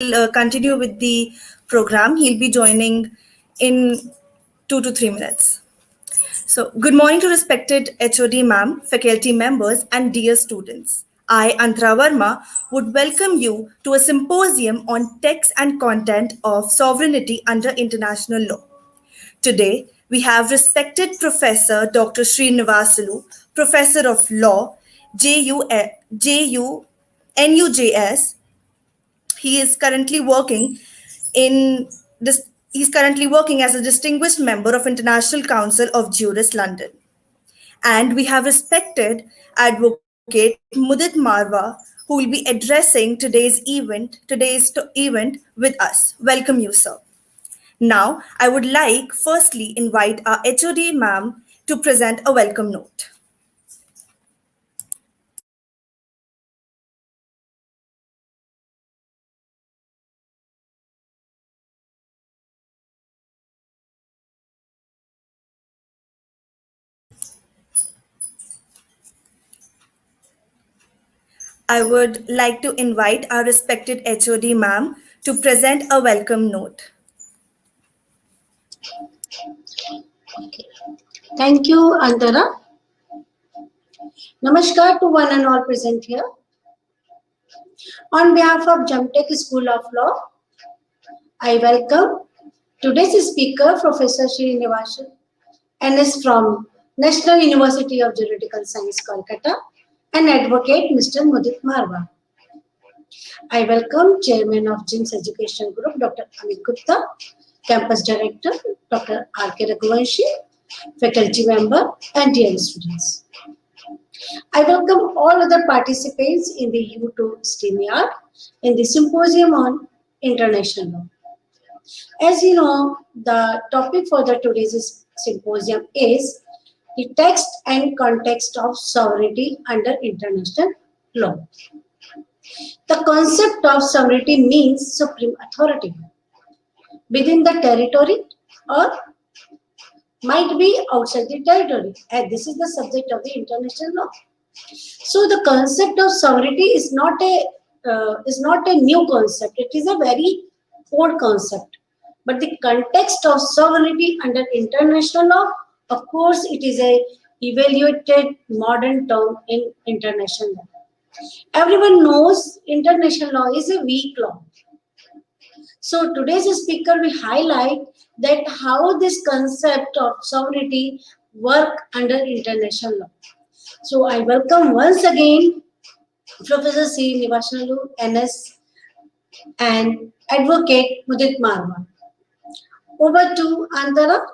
continue with the program. He'll be joining in 2 to 3 minutes. So, good morning to respected HOD ma'am, faculty members, and dear students. I, Antara Verma, would welcome you to a symposium on text and content of sovereignty under international law. Today, we have respected Professor Dr. Srinivasalu, Professor of Law, JU, NUJS. He is currently working in this. He's currently working as a distinguished member of International Council of Jurists London. And we have respected Advocate Mudit Marwa, who will be addressing today's event with us. Welcome you, sir. Now, I would like firstly invite our HOD ma'am to present a welcome note. I would like to invite our respected HOD ma'am to present a welcome note. Thank you, Antara. Namaskar to one and all present here. On behalf of Jamtech School of Law, I welcome today's speaker, Professor Srinivasan, NS from National University of Juridical Science, Kolkata, and Advocate Mr. Mudit Marwa. I welcome Chairman of JIMS Education Group, Dr. Amit Gupta, Campus Director, Dr. R.K. Raghuvanshi, faculty member, and dear students. I welcome all other participants in the U2 STEAMyard in the Symposium on International Law. As you know, the topic for today's symposium is the text and context of sovereignty under international law. The concept of sovereignty means supreme authority within the territory or might be outside the territory, and this is the subject of the international law. So the concept of sovereignty is not a new concept. It is a very old concept. But the context of sovereignty under international law, of course, it is a evaluated modern term in international law. Everyone knows international law is a weak law. So today's speaker will highlight that how this concept of sovereignty work under international law. So I welcome once again Professor Srinivasalu, NS, and Advocate Mudit Marwa. Over to Antara.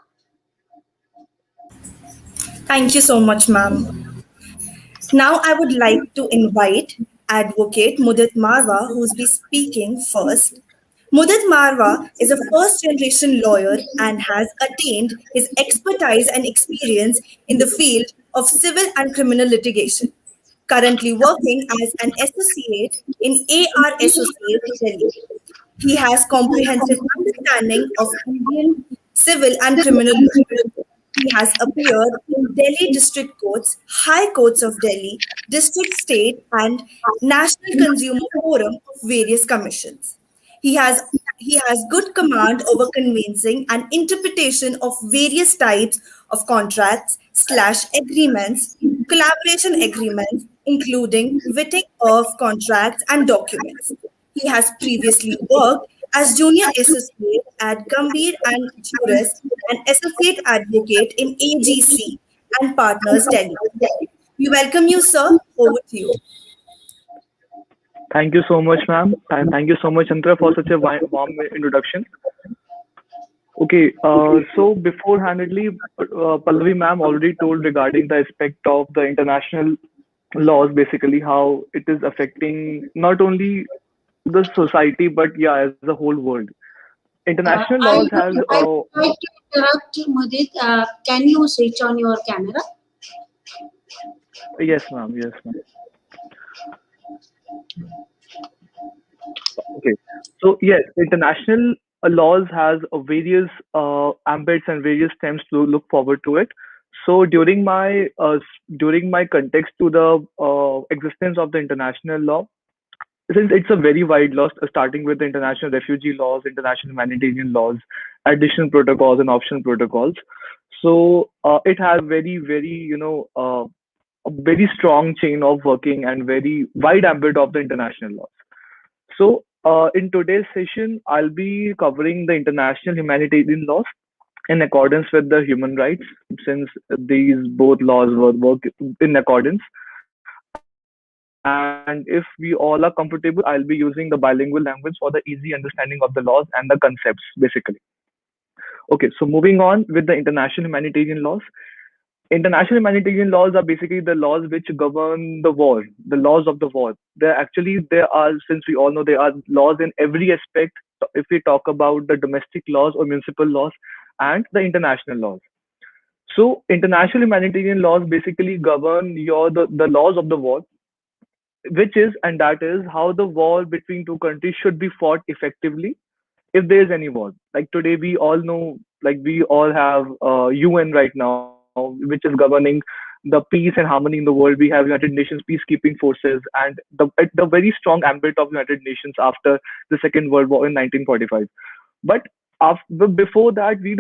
Thank you so much, ma'am. Now I would like to invite Advocate Mudit Marwa, who's be speaking first. Mudit Marwa is a first generation lawyer and has attained his expertise and experience in the field of civil and criminal litigation. Currently working as an associate in AR Associates Delhi. He has comprehensive understanding of Indian civil and criminal law. He has appeared in Delhi District Courts, High Courts of Delhi, District, State, and National Consumer Forum of various commissions. He has he has good command over conveyancing and interpretation of various types of contracts slash agreements, collaboration agreements, including vetting of contracts and documents. He has previously worked as junior associate at Gambhir and Juris and associate advocate in AGC and Partners Delhi. We welcome you, sir. Over to you. Thank you so much, ma'am. And thank you so much, Antara, for such a warm introduction. Okay, so beforehandedly, Pallavi ma'am already told regarding the aspect of the international laws, basically how it is affecting not only the society, but yeah, as the whole world. International laws has, I would like to interrupt you, Mudit. Can you switch on your camera? yes, ma'am, yes, ma'am. Okay, so yes, international laws has various ambits and various stems to look forward to it. So during my context to the existence of the international law, since it's a very wide law, starting with the international refugee laws, international humanitarian laws, additional protocols, and optional protocols. So it has very, a very strong chain of working and very wide ambit of the international laws. So in today's session, I'll be covering the international humanitarian laws in accordance with the human rights, since these both laws work in accordance. And if we all are comfortable, I'll be using the bilingual language for the easy understanding of the laws and the concepts, basically. Okay, so moving on with the international humanitarian laws. International humanitarian laws are basically the laws which govern the war, the laws of the war. There are, since we all know, there are laws in every aspect. If we talk about the domestic laws or municipal laws and the international laws. So international humanitarian laws basically govern the laws of the war, which is and that is how the war between two countries should be fought effectively if there is any war. Like today, we all know, like we all have UN right now, which is governing the peace and harmony in the world. We have United Nations peacekeeping forces and the very strong ambit of United Nations after the Second World War in 1945. But before that, we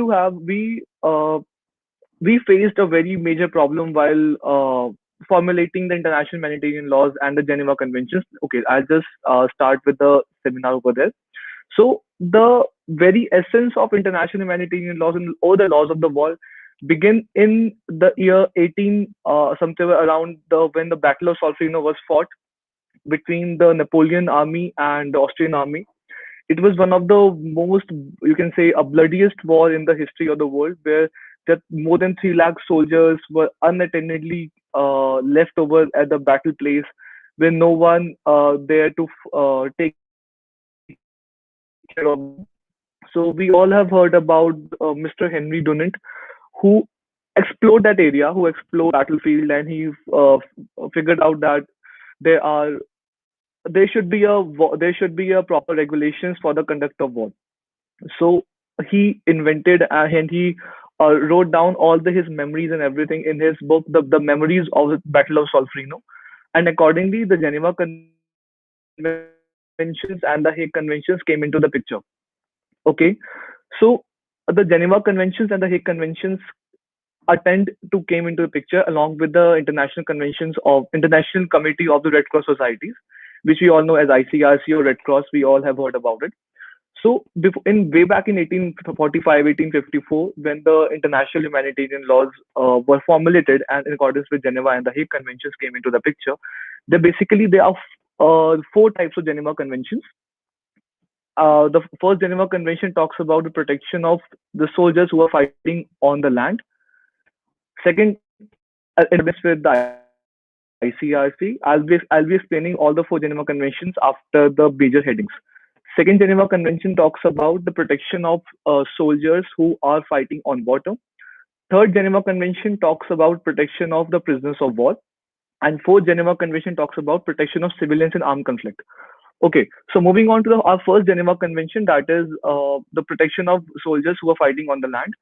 faced a very major problem while formulating the international humanitarian laws and the Geneva Conventions. Okay, I'll just start with the seminar over there. So the very essence of international humanitarian laws and all the laws of the war begin in the year 18 something around the when the Battle of Solferino was fought between the Napoleon army and the Austrian army. It was one of the most, you can say, a bloodiest war in the history of the world, where that more than 3 lakh soldiers were unattendedly left over at the battle place, with no one there to take care of them. So we all have heard about Mr. Henry Dunant, who explored that area, who explored the battlefield, and he figured out that there are there should be a proper regulations for the conduct of war. So he invented and he wrote down his memories and everything in his book, the memories of the Battle of Solferino. And accordingly, the Geneva Conventions and the Hague Conventions came into the picture. Okay, so the Geneva Conventions and the Hague Conventions attend to came into the picture along with the International Committee of the Red Cross Societies, which we all know as ICRC or Red Cross. We all have heard about it. So in way back in 1845, 1854, when the international humanitarian laws were formulated and in accordance with Geneva and the Hague Conventions came into the picture, there are 4 types of Geneva Conventions. The first Geneva Convention talks about the protection of the soldiers who are fighting on the land. Second, in accordance with the ICRC, I'll be explaining all the 4 Geneva Conventions after the major headings. Second Geneva Convention talks about the protection of soldiers who are fighting on water. Third Geneva Convention talks about protection of the prisoners of war. And fourth Geneva Convention talks about protection of civilians in armed conflict. Okay, so moving on to our first Geneva Convention, that is the protection of soldiers who are fighting on the land.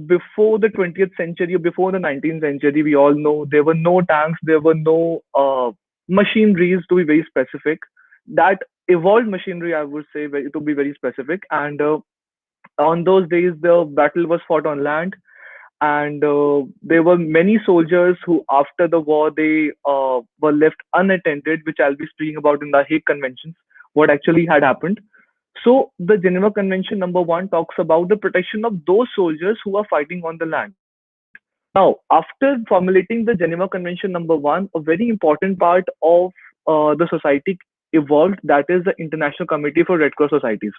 Before the 20th century, before the 19th century, we all know there were no tanks, there were no machineries, to be very specific. That evolved machinery, I would say, to be very specific. And on those days, the battle was fought on land, and there were many soldiers who, after the war, they were left unattended, which I'll be speaking about in the Hague Conventions, what actually had happened. So the Geneva Convention number 1 talks about the protection of those soldiers who are fighting on the land. Now, after formulating the Geneva Convention number 1, a very important part of the society evolved, that is the International Committee for Red Cross Societies.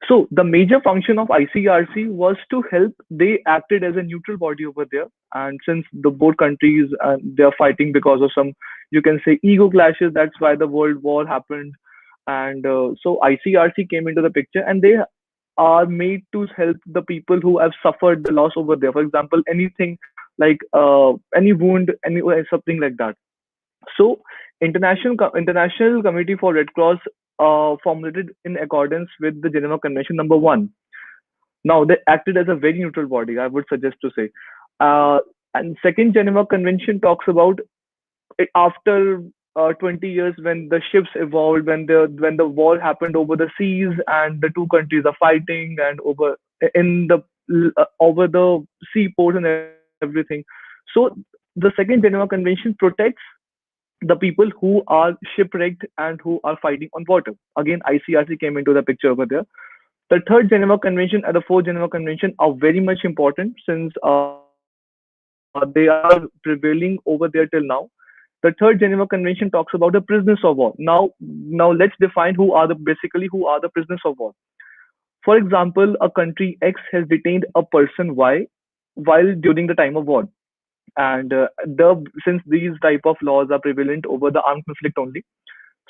So the major function of ICRC was to help. They acted as a neutral body over there, and since the both countries they are fighting because of some, you can say, ego clashes. That's why the World War happened, and so ICRC came into the picture, and they are made to help the people who have suffered the loss over there. For example, anything like any wound, any something like that. So International Committee for Red Cross formulated in accordance with the Geneva Convention number 1. Now they acted as a very neutral body, I would suggest to say. And second Geneva Convention talks about after 20 years when the ships evolved, when the war happened over the seas and the two countries are fighting and over the seaports and everything. So the second Geneva Convention protects the people who are shipwrecked and who are fighting on water. Again, ICRC came into the picture over there. The third Geneva Convention and the fourth Geneva Convention are very much important since they are prevailing over there till now. The third Geneva Convention talks about the prisoners of war. Now let's define who are the prisoners of war. For example, a country X has detained a person Y while during the time of war, and since these type of laws are prevalent over the armed conflict only,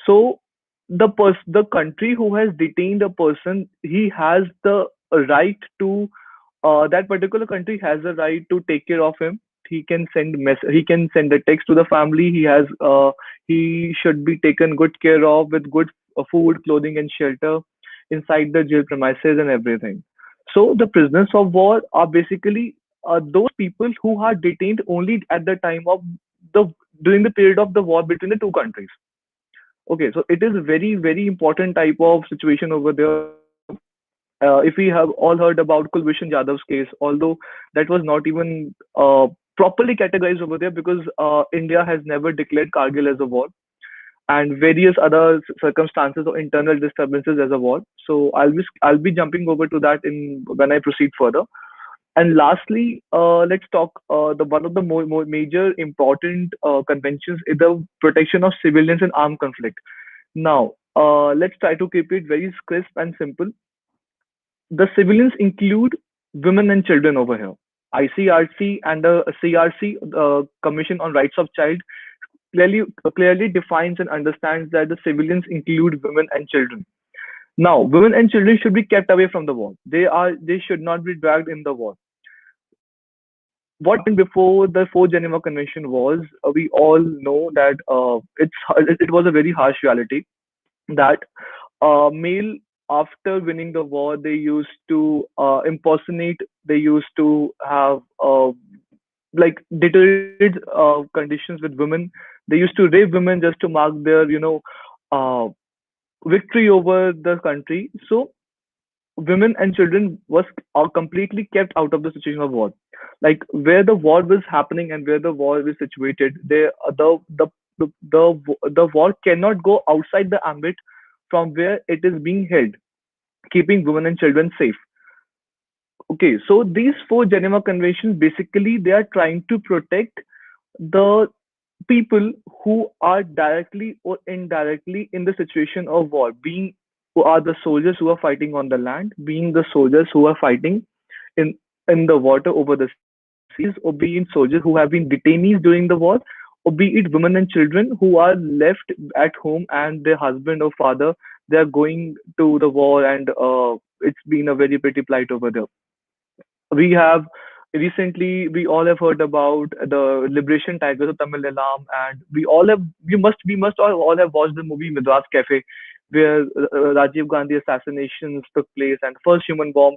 so the country who has detained a person, he has the right to that particular country has a right to take care of him. He can send a text to the family. He should be taken good care of with good food, clothing, and shelter inside the jail premises and everything. So the prisoners of war are basically those people who are detained only at the time of the during the period of the war between the two countries. Okay, so it is a very, very important type of situation over there. If we have all heard about Kulbhushan Yadav's case, although that was not even properly categorized over there because India has never declared Kargil as a war and various other circumstances or internal disturbances as a war. So I'll be jumping over to that in when I proceed further. And lastly, let's talk the one of the more major important conventions is the protection of civilians in armed conflict. Now, let's try to keep it very crisp and simple. The civilians include women and children over here. ICRC and the CRC, Commission on Rights of Child, clearly defines and understands that the civilians include women and children. Now, women and children should be kept away from the war. They should not be dragged in the war. What happened before the fourth Geneva Convention was we all know that it was a very harsh reality that male after winning the war they used to impersonate, they used to have like deteriorated conditions with women. They used to rape women just to mark their uh, victory over the country. So women and children was are completely kept out of the situation of war. Like where the war was happening and where the war is situated, the war cannot go outside the ambit from where it is being held, keeping women and children safe. Okay, so these four Geneva Conventions basically they are trying to protect the people who are directly or indirectly in the situation of war, being who are the soldiers who are fighting on the land, being the soldiers who are fighting in the water over the seas, or be it soldiers who have been detainees during the war, or be it women and children who are left at home and their husband or father they are going to the war and it's been a very pretty plight over there. We have recently we all have heard about the liberation tigers of Tamil Nadu, and we must all have watched the movie Madras Cafe, where Rajiv Gandhi assassinations took place and first human bomb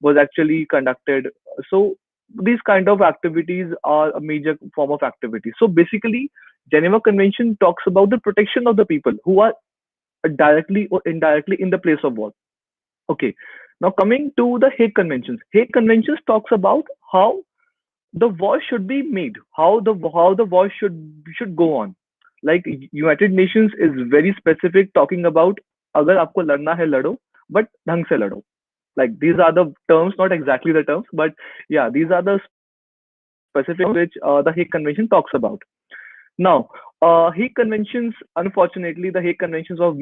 was actually conducted. So these kind of activities are a major form of activity. So basically, Geneva Convention talks about the protection of the people who are directly or indirectly in the place of war. Okay. Now coming to the Hague Conventions. Hague Conventions talks about how the war should be made, how the war should go on. Like United Nations is very specific talking about अगर आपको लड़ना है लड़ो, but ढंग से लड़ो. Like these are the terms, not exactly the terms, but yeah, these are the specific terms which the Hague Convention talks about. Now, Hague Conventions, unfortunately, the Hague Conventions was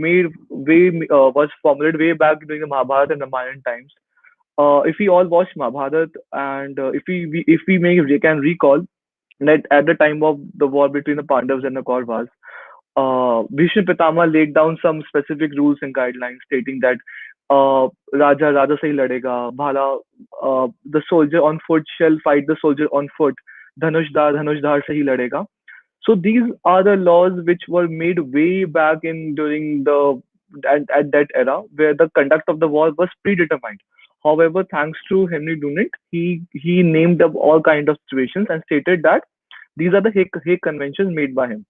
formulated way back during the Mahabharata and Ramayana times. If we all watch Mahabharata and if we can recall that at the time of the war between the Pandavas and the Kauravas, Bhishma Pitama laid down some specific rules and guidelines stating that Raja se hi ladega, Bhala, the soldier on foot shall fight the soldier on foot, Dhanush Dhar se hi ladega. So these are the laws which were made way back in during the at that era where the conduct of the war was predetermined. However, thanks to Henry Dunant, he named up all kind of situations and stated that these are the Hague Conventions made by him.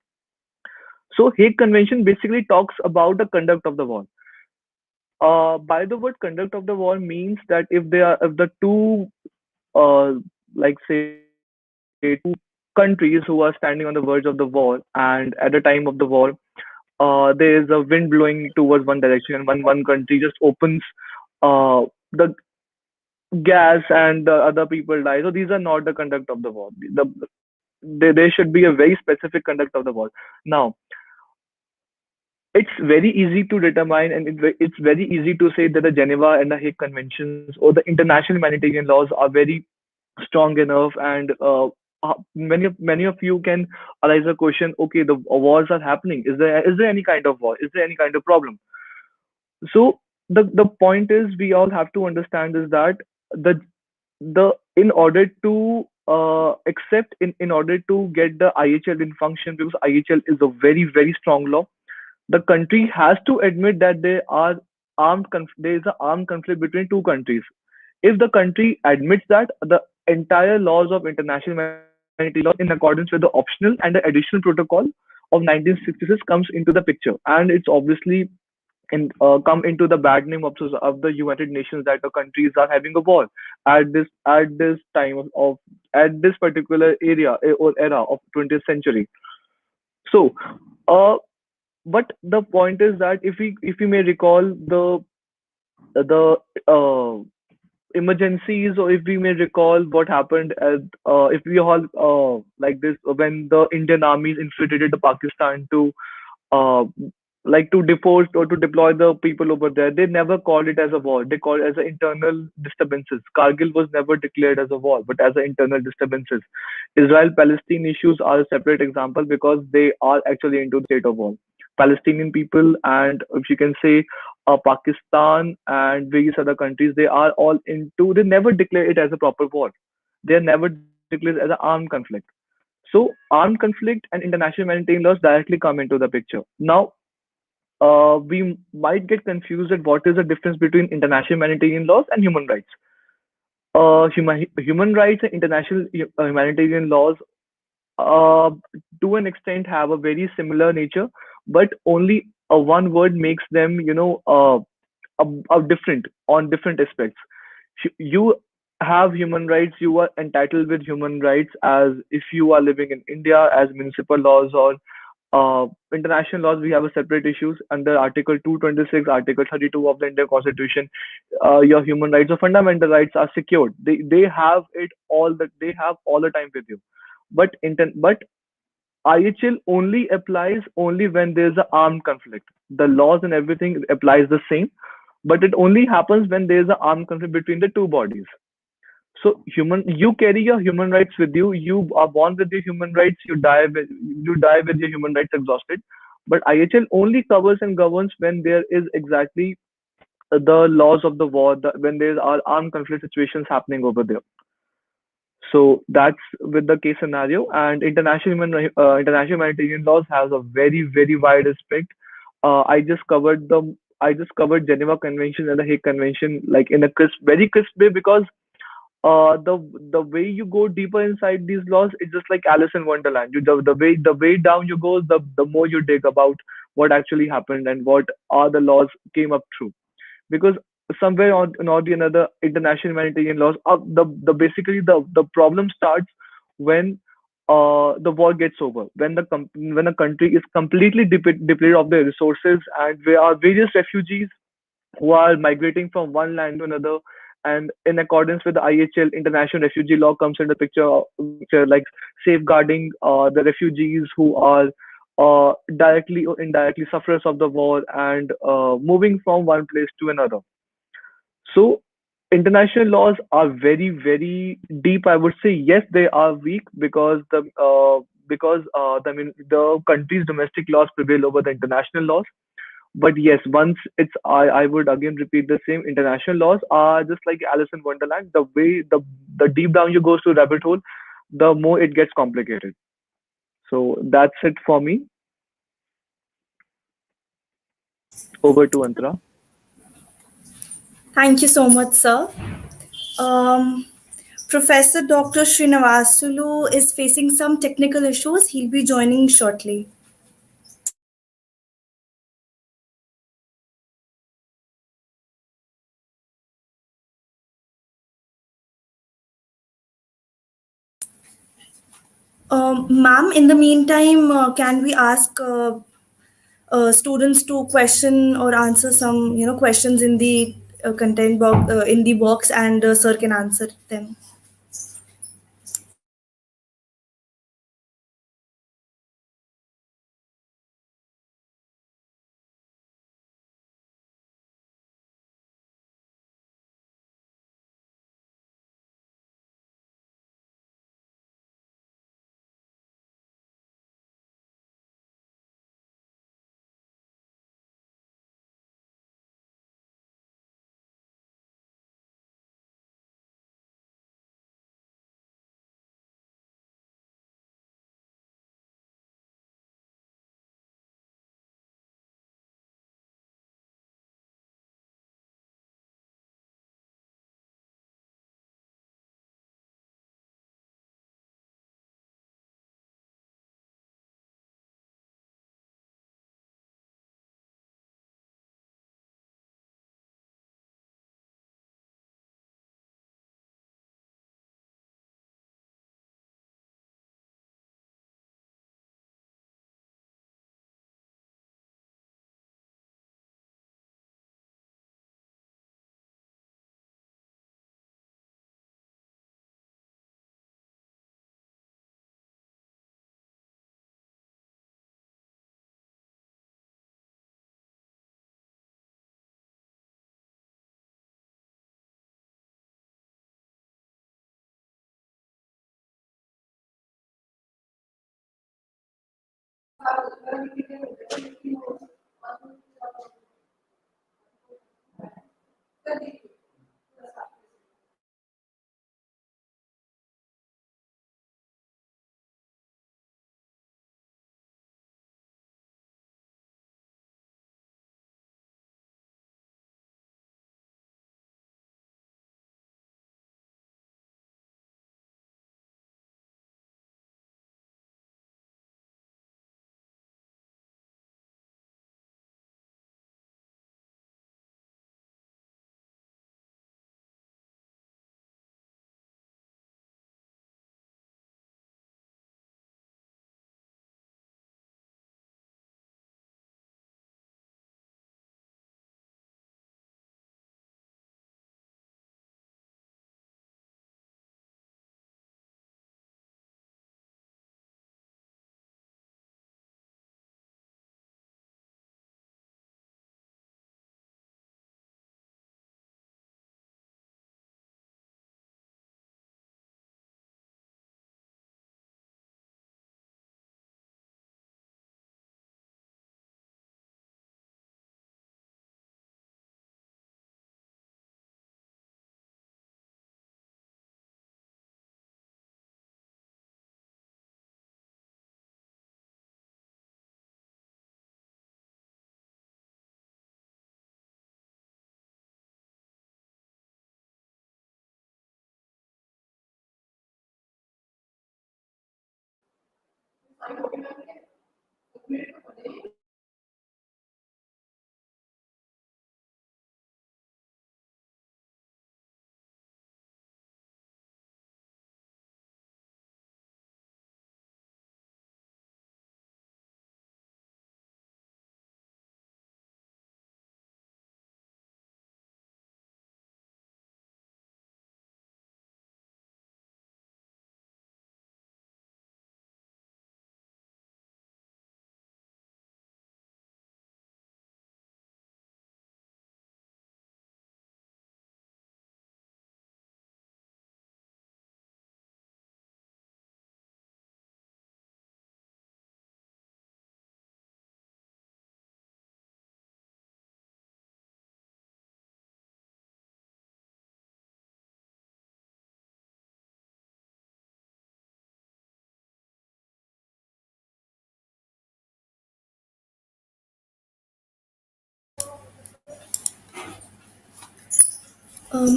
So Hague Convention basically talks about the conduct of the war. By the word conduct of the war means that if the two like say two countries who are standing on the verge of the war, and at the time of the war there is a wind blowing towards one direction, and one country just opens the gas and the other people die. So these are not the conduct of the war. There should be a very specific conduct of the war. Now, it's very easy to determine, and it's very easy to say that the Geneva and the Hague Conventions or the international humanitarian laws are very strong enough, and many of you can arise a question: okay, the wars are happening. Is there any kind of war? Is there any kind of problem? So the point is, we all have to understand is that the the in order to accept in order to get the IHL in function, because IHL is a very strong law, the country has to admit that there is an armed conflict between two countries. If the country admits that, the entire laws of international humanitarian law in accordance with the optional and the additional protocol of 1966 comes into the picture, and it's obviously come into the bad name of the United Nations that the countries are having a war at this time of at this particular area or era of 20th century. So, uh, but the point is that if we may recall the emergencies, or if we may recall what happened if we all like this when the Indian armies infiltrated the Pakistan to uh, like to depose or to deploy the people over there. They never called it as a war. They called it as a internal disturbances. Kargil was never declared as a war, but as an internal disturbances. Israel-Palestine issues are a separate example because they are actually into the state of war. Palestinian people, and if you can say Pakistan and various other countries, they are all into. They never declare it as a proper war. They are never declared as an armed conflict. So armed conflict and international humanitarian laws directly come into the picture. Now, we might get confused at what is the difference between international humanitarian laws and human rights. Human rights and international humanitarian laws, uh, to an extent, have a very similar nature, but only one word makes them, different on different aspects. You have human rights, you are entitled with human rights as if you are living in India, as municipal laws or international laws. We have a separate issues under Article 226, Article 32 of the Indian Constitution. Your human rights or fundamental rights are secured. They have all the time with you. But IHL only applies only when there is an armed conflict. The laws and everything applies the same, but it only happens when there is an armed conflict between the two bodies. So you carry your human rights with you. You are born with your human rights. You die with your human rights exhausted. But IHL only covers and governs when there is exactly the laws of the war, when there are armed conflict situations happening over there. So that's with the case scenario. And international humanitarian laws has a very wide aspect. I just covered Geneva Convention and the Hague Convention like in a very crisp way, because the way you go deeper inside these laws, it's just like Alice in Wonderland. The way down you go, the more you dig about what actually happened and what are the laws came up through. Because somewhere or the another, international humanitarian laws are the basically the problem starts when the war gets over, when when a country is completely depleted of their resources, and there are various refugees who are migrating from one land to another. And in accordance with the IHL, international refugee law comes into picture, which are like safeguarding the refugees who are directly or indirectly sufferers of the war, and moving from one place to another. So international laws are very deep. I would say yes, they are weak because the country's domestic laws prevail over the international laws. But yes, once I would again repeat the same. International laws are just like Alice in Wonderland. The deep down you go to rabbit hole, the more it gets complicated. So that's it for me. Over to Antara. Thank you so much, sir. Um, Professor Dr. Srinivasulu is facing some technical issues. He'll be joining shortly. Ma'am, in the meantime, can we ask students to question or answer some, questions in the content box, in the box, and sir can answer them.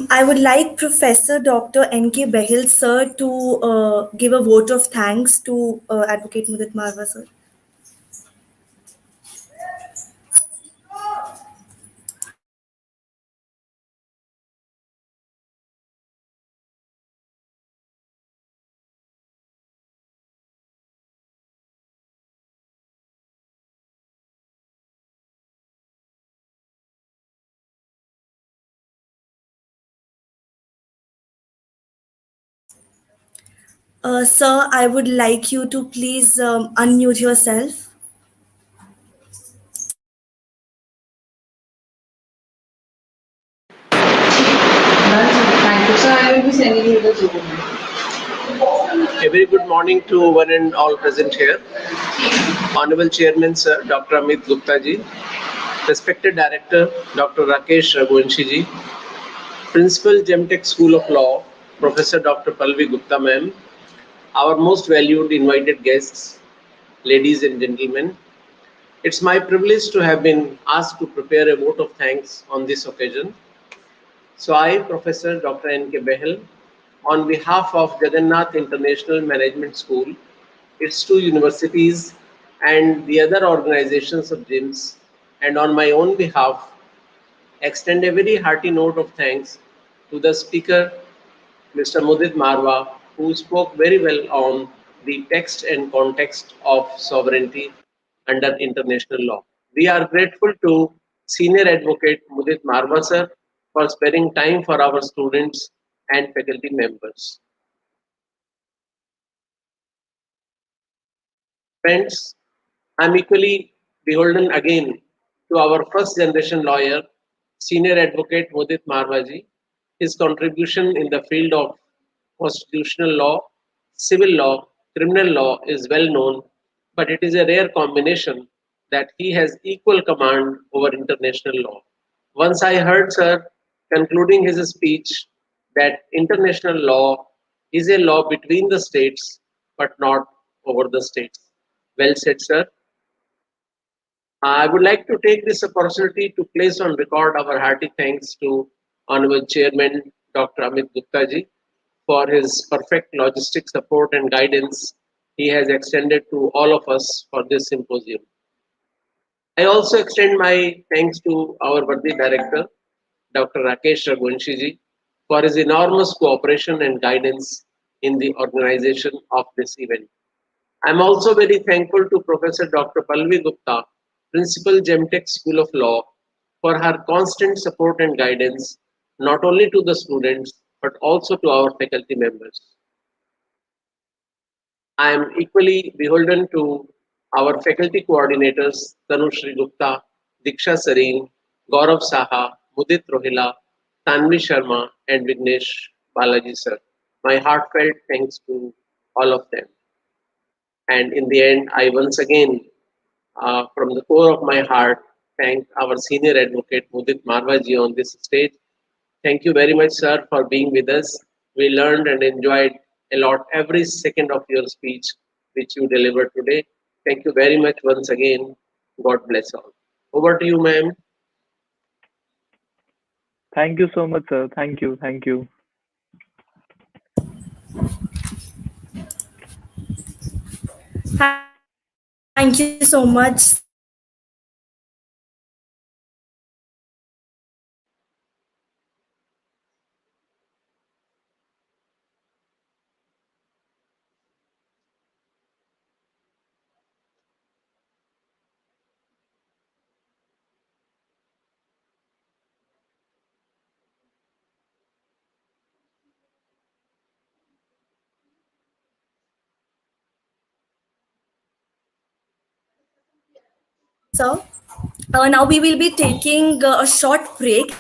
I would like Professor Dr. N.K. Behil, sir, to give a vote of thanks to Advocate Mudit Marwa, sir. Sir, I would like you to please unmute yourself. Thank you. So I will be sending you the Zoom. A very good morning to one and all present here. Honorable Chairman Sir Dr. Amit Gupta ji, respected Director Dr. Rakesh Raghuvanshi ji, Principal Gemtech School of Law Professor Dr. Palvi Gupta ma'am, our most valued invited guests, ladies and gentlemen. It's my privilege to have been asked to prepare a vote of thanks on this occasion. So I, Professor Dr. N.K. Behel, on behalf of Jagannath International Management School, its two universities, and the other organizations of GIMS, and on my own behalf, extend a very hearty note of thanks to the speaker, Mr. Mudit Marwa, who spoke very well on the text and context of sovereignty under international law. We are grateful to Senior Advocate Mudit Marwa sir for sparing time for our students and faculty members. Friends, I'm equally beholden again to our first generation lawyer, Senior Advocate Mudit Marwaji. His contribution in the field of constitutional law, civil law, criminal law is well known, but it is a rare combination that he has equal command over international law. Once I heard Sir concluding his speech that international law is a law between the states but not over the states. Well said, sir. I would like to take this opportunity to place on record our hearty thanks to Honorable Chairman Dr. Amit Gupta ji for his perfect logistic support and guidance he has extended to all of us for this symposium. I also extend my thanks to our worthy director, Dr. Rakesh Raghuvanshi ji, for his enormous cooperation and guidance in the organization of this event. I'm also very thankful to Professor Dr. Palvi Gupta, Principal Gemtech School of Law, for her constant support and guidance, not only to the students, but also to our faculty members. I am equally beholden to our faculty coordinators, Tanushri Gupta, Diksha Sareen, Gaurav Saha, Mudit Rohila, Tanvi Sharma, and Vignesh Balaji sir. My heartfelt thanks to all of them. And in the end, I once again, from the core of my heart, thank our senior advocate Mudit Marwaji on this stage. Thank you very much, sir, for being with us. We learned and enjoyed a lot every second of your speech which you delivered today. Thank you very much once again. God bless all. Over to you, ma'am. Thank you so much, sir. Thank you. Thank you. Thank you so much, sir. Now we will be taking a short break.